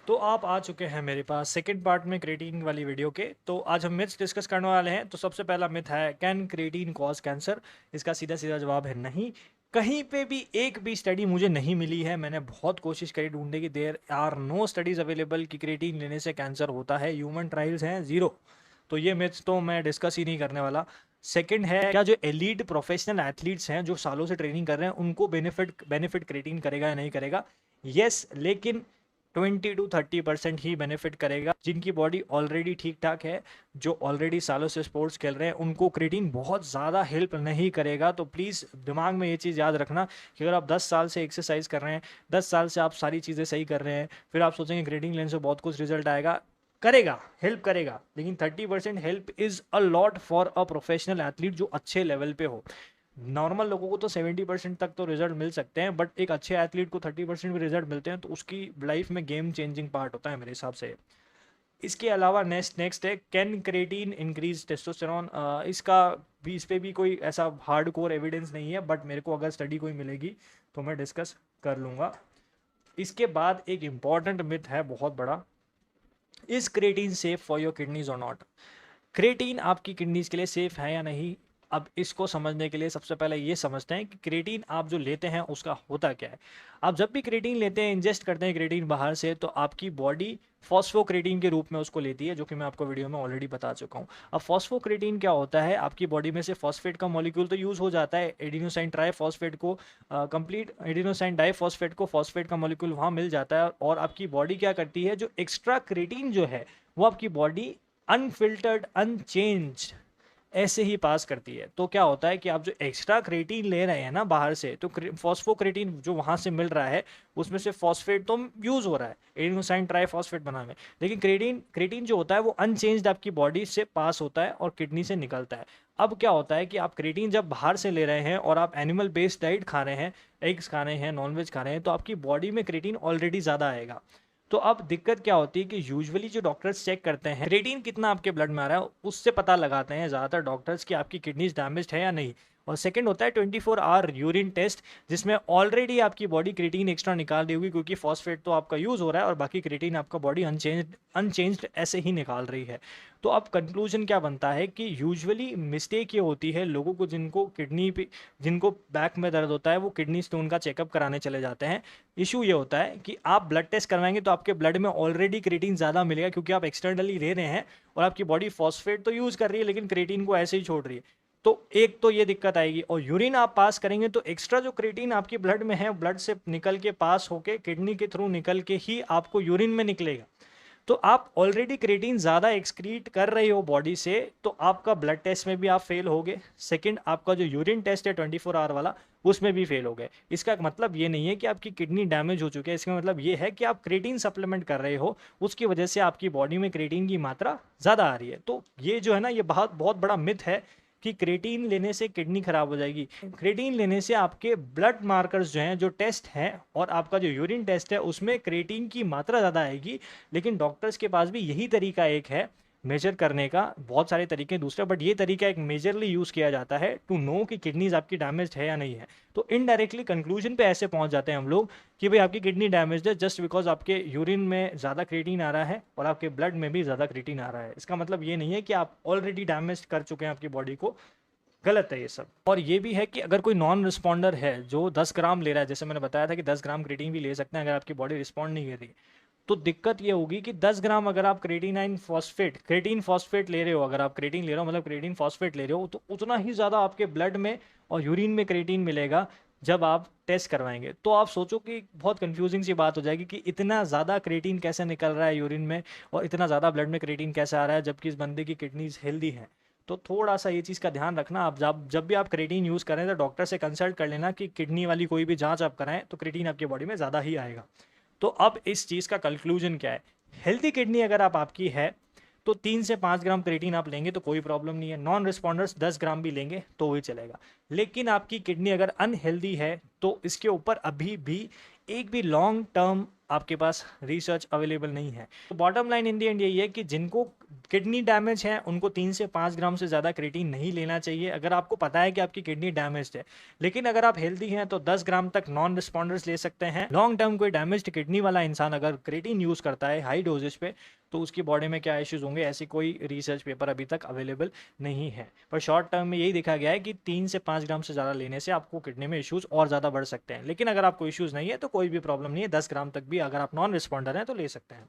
तो आप आ चुके हैं मेरे पास सेकंड पार्ट में क्रिएटिन वाली वीडियो के। तो आज हम मिथ्स डिस्कस करने वाले हैं। तो सबसे पहला मिथ है, कैन क्रिएटिन कॉज कैंसर? इसका सीधा सीधा जवाब है नहीं। कहीं पे भी एक भी स्टडी मुझे नहीं मिली है। मैंने बहुत कोशिश करी ढूंढने की, there are no studies available कि क्रिएटिन लेने से कैंसर होता है। ह्यूमन ट्रायल्स हैं जीरो। तो ये मिथ्स तो मैं डिस्कस ही नहीं करने वाला। सेकंड है, क्या जो एलीट प्रोफेशनल एथलीट्स हैं जो सालों से ट्रेनिंग कर रहे हैं उनको बेनिफिट क्रिएटिन करेगा या नहीं करेगा? यस, लेकिन 20 to 30% ही बेनिफिट करेगा। जिनकी बॉडी ऑलरेडी ठीक ठाक है, जो ऑलरेडी सालों से स्पोर्ट्स खेल रहे हैं, उनको क्रिएटिन बहुत ज़्यादा हेल्प नहीं करेगा। तो प्लीज़ दिमाग में ये चीज़ याद रखना कि अगर आप 10 साल से एक्सरसाइज कर रहे हैं, 10 साल से आप सारी चीज़ें सही कर रहे हैं, फिर आप सोचेंगे क्रिएटिन लेने से बहुत कुछ रिजल्ट आएगा। करेगा, हेल्प करेगा, लेकिन 30% help is a lot for a professional athlete जो अच्छे लेवल पे हो। नॉर्मल लोगों को तो 70% तक तो रिजल्ट मिल सकते हैं, बट एक अच्छे एथलीट को 30% भी रिजल्ट मिलते हैं, तो उसकी लाइफ में गेम चेंजिंग पार्ट होता है मेरे हिसाब से। इसके अलावा नेक्स्ट है, कैन क्रिएटिन इंक्रीज टेस्टोस्टेरॉन? इसका भी, इस पे भी कोई ऐसा हार्ड कोर एविडेंस नहीं है, बट मेरे को अगर स्टडी कोई मिलेगी तो मैं डिस्कस कर लूँगा। इसके बाद एक इम्पॉर्टेंट मिथ है बहुत बड़ा, is creatine safe for your kidneys और नॉट? क्रिएटिन आपकी किडनीज के लिए सेफ है या नहीं? अब इसको समझने के लिए सबसे पहले ये समझते हैं कि क्रिएटिन आप जो लेते हैं उसका होता क्या है। आप जब भी क्रिएटिन लेते हैं, इंजेस्ट करते हैं क्रिएटिन बाहर से, तो आपकी बॉडी फॉस्फोक्रिएटिन के रूप में उसको लेती है, जो कि मैं आपको वीडियो में ऑलरेडी बता चुका हूँ। अब फॉस्फोक्रिएटिन क्या होता है, आपकी बॉडी में से फॉस्फेट का मॉलिक्यूल तो यूज हो जाता है, एडिनोसाइन ट्राइफॉस्फेट को, कंप्लीट एडिनोसाइन डाइफॉस्फेट को फॉस्फेट का मॉलिक्यूल वहाँ मिल जाता है, और आपकी बॉडी क्या करती है, जो एक्स्ट्रा क्रिएटिन जो है वो आपकी बॉडी अनफिल्टर्ड अनचेंज्ड ऐसे ही पास करती है। तो क्या होता है कि आप जो एक्स्ट्रा क्रिएटिन ले रहे हैं ना बाहर से, तो फॉस्फोक्रिएटिन जो वहां से मिल रहा है उसमें से फॉस्फेट तो यूज हो रहा है एडिनोसाइन ट्राइफॉस्फेट बनाने में, लेकिन क्रिएटिन क्रिएटिन जो होता है वो अनचेंज्ड आपकी बॉडी से पास होता है और किडनी से निकलता है। अब क्या होता है कि आप क्रिएटिन जब बाहर से ले रहे हैं और आप एनिमल बेस्ड डाइट खा रहे हैं, एग्स खा रहे हैं, नॉनवेज खा रहे हैं, तो आपकी बॉडी में क्रिएटिन ऑलरेडी ज़्यादा आएगा। तो अब दिक्कत क्या होती है कि यूजुअली जो डॉक्टर्स चेक करते हैं क्रिएटिन कितना आपके ब्लड में आ रहा है, उससे पता लगाते हैं ज़्यादातर डॉक्टर्स कि आपकी किडनीज डैमेज है या नहीं। और सेकंड होता है 24 आवर यूरिन टेस्ट, जिसमें ऑलरेडी आपकी बॉडी क्रिएटिन एक्स्ट्रा निकाल रही होगी, क्योंकि फॉस्फेट तो आपका यूज़ हो रहा है और बाकी क्रिएटिन आपका बॉडी अनचेंज्ड ऐसे ही निकाल रही है। तो अब कंक्लूजन क्या बनता है कि यूजुअली मिस्टेक ये होती है लोगों को, जिनको किडनी पे, जिनको बैक में दर्द होता है, वो किडनी स्टोन का चेकअप कराने चले जाते हैं। इशू ये होता है कि आप ब्लड टेस्ट करवाएंगे तो आपके ब्लड में ऑलरेडी क्रिएटिन ज़्यादा मिलेगा, क्योंकि आप एक्सटर्नली ले रहे हैं और आपकी बॉडी फॉस्फेट तो यूज़ कर रही है लेकिन क्रिएटिन को ऐसे ही छोड़ रही है। तो एक तो ये दिक्कत आएगी, और यूरिन आप पास करेंगे तो एक्स्ट्रा जो क्रिएटिन आपकी ब्लड में है, ब्लड से निकल के पास होके किडनी के थ्रू निकल के ही आपको यूरिन में निकलेगा। तो आप ऑलरेडी क्रिएटिन ज़्यादा एक्सक्रीट कर रहे हो बॉडी से, तो आपका ब्लड टेस्ट में भी आप फेल हो गए। सेकेंड, आपका जो यूरिन टेस्ट है 24 आवर वाला, उसमें भी फेल हो गए। इसका मतलब ये नहीं है कि आपकी किडनी डैमेज हो चुकी है, इसका मतलब ये है कि आप क्रिएटिन सप्लीमेंट कर रहे हो, उसकी वजह से आपकी बॉडी में क्रिएटिन की मात्रा ज़्यादा आ रही है। तो ये जो है ना, ये बहुत बहुत बड़ा मिथ है कि क्रिएटिन लेने से किडनी खराब हो जाएगी। क्रिएटिन लेने से आपके ब्लड मार्कर्स जो हैं, जो टेस्ट हैं, और आपका जो यूरिन टेस्ट है, उसमें क्रिएटिन की मात्रा ज़्यादा आएगी। लेकिन डॉक्टर्स के पास भी यही तरीका एक है मेजर करने का, बहुत सारे तरीके दूसरे, बट ये तरीका एक मेजरली यूज़ किया जाता है टू नो कि किडनीज आपकी डैमेज है या नहीं है। तो इनडायरेक्टली कंक्लूजन पे ऐसे पहुंच जाते हैं हम लोग कि भाई आपकी किडनी डैमेज है जस्ट बिकॉज आपके यूरिन में ज़्यादा क्रिएटिन आ रहा है और आपके ब्लड में भी ज़्यादा क्रिएटिन आ रहा है। इसका मतलब ये नहीं है कि आप ऑलरेडी डैमेज कर चुके हैं आपकी बॉडी को। गलत है ये सब। और ये भी है कि अगर कोई नॉन रिस्पॉन्डर है जो 10 ग्राम ले रहा है, जैसे मैंने बताया था कि 10 ग्राम क्रिएटिन भी ले सकते हैं अगर आपकी बॉडी रिस्पॉन्ड नहीं कर रही, तो दिक्कत ये होगी कि 10 ग्राम अगर आप क्रिएटिन फॉस्फेट ले रहे हो, अगर आप क्रिएटिन ले रहे हो मतलब क्रिएटिन फॉस्फेट ले रहे हो, तो उतना ही ज़्यादा आपके ब्लड में और यूरिन में क्रिएटिन मिलेगा जब आप टेस्ट करवाएंगे। तो आप सोचो कि बहुत कंफ्यूजिंग सी बात हो जाएगी कि इतना ज़्यादा क्रिएटिन कैसे निकल रहा है यूरिन में और इतना ज़्यादा ब्लड में क्रिएटिन कैसे आ रहा है, जबकि इस बंदे की किडनीज हेल्दी है। तो थोड़ा सा ये चीज़ का ध्यान रखना। आप जब भी आप क्रिएटिन यूज़ करें तो डॉक्टर से कंसल्ट कर लेना कि किडनी वाली कोई भी जांच आप कराएं तो क्रिएटिन आपकी बॉडी में ज़्यादा ही आएगा। तो अब इस चीज़ का कंक्लूजन क्या है, हेल्दी किडनी अगर आपकी है तो 3 से 5 ग्राम क्रिएटिन आप लेंगे तो कोई प्रॉब्लम नहीं है। नॉन रिस्पॉन्डर्स 10 ग्राम भी लेंगे तो भी चलेगा। लेकिन आपकी किडनी अगर अनहेल्दी है तो इसके ऊपर अभी भी एक भी लॉन्ग टर्म आपके पास रिसर्च अवेलेबल नहीं है। तो bottom line in the and यही है कि जिनको किडनी डैमेज है उनको 3 से 5 ग्राम से ज़्यादा क्रेटीन नहीं लेना चाहिए, अगर आपको पता है कि आपकी किडनी डैमेज्ड है। लेकिन अगर आप हेल्दी हैं तो 10 ग्राम तक नॉन रिस्पॉन्डर्स ले सकते हैं। लॉन्ग टर्म कोई डैमेज्ड किडनी वाला इंसान अगर क्रेटीन यूज़ करता है हाई डोजेज पे, तो उसकी बॉडी में क्या इश्यूज होंगे, ऐसी कोई रिसर्च पेपर अभी तक अवेलेबल नहीं है। पर शॉर्ट टर्म में यही देखा गया है कि 3 से 5 ग्राम से ज़्यादा लेने से आपको किडनी में इश्यूज और ज़्यादा बढ़ सकते हैं। लेकिन अगर आपको इश्यूज नहीं है तो कोई भी प्रॉब्लम नहीं है, 10 ग्राम तक भी अगर आप नॉन रिस्पॉन्डर हैं तो ले सकते हैं।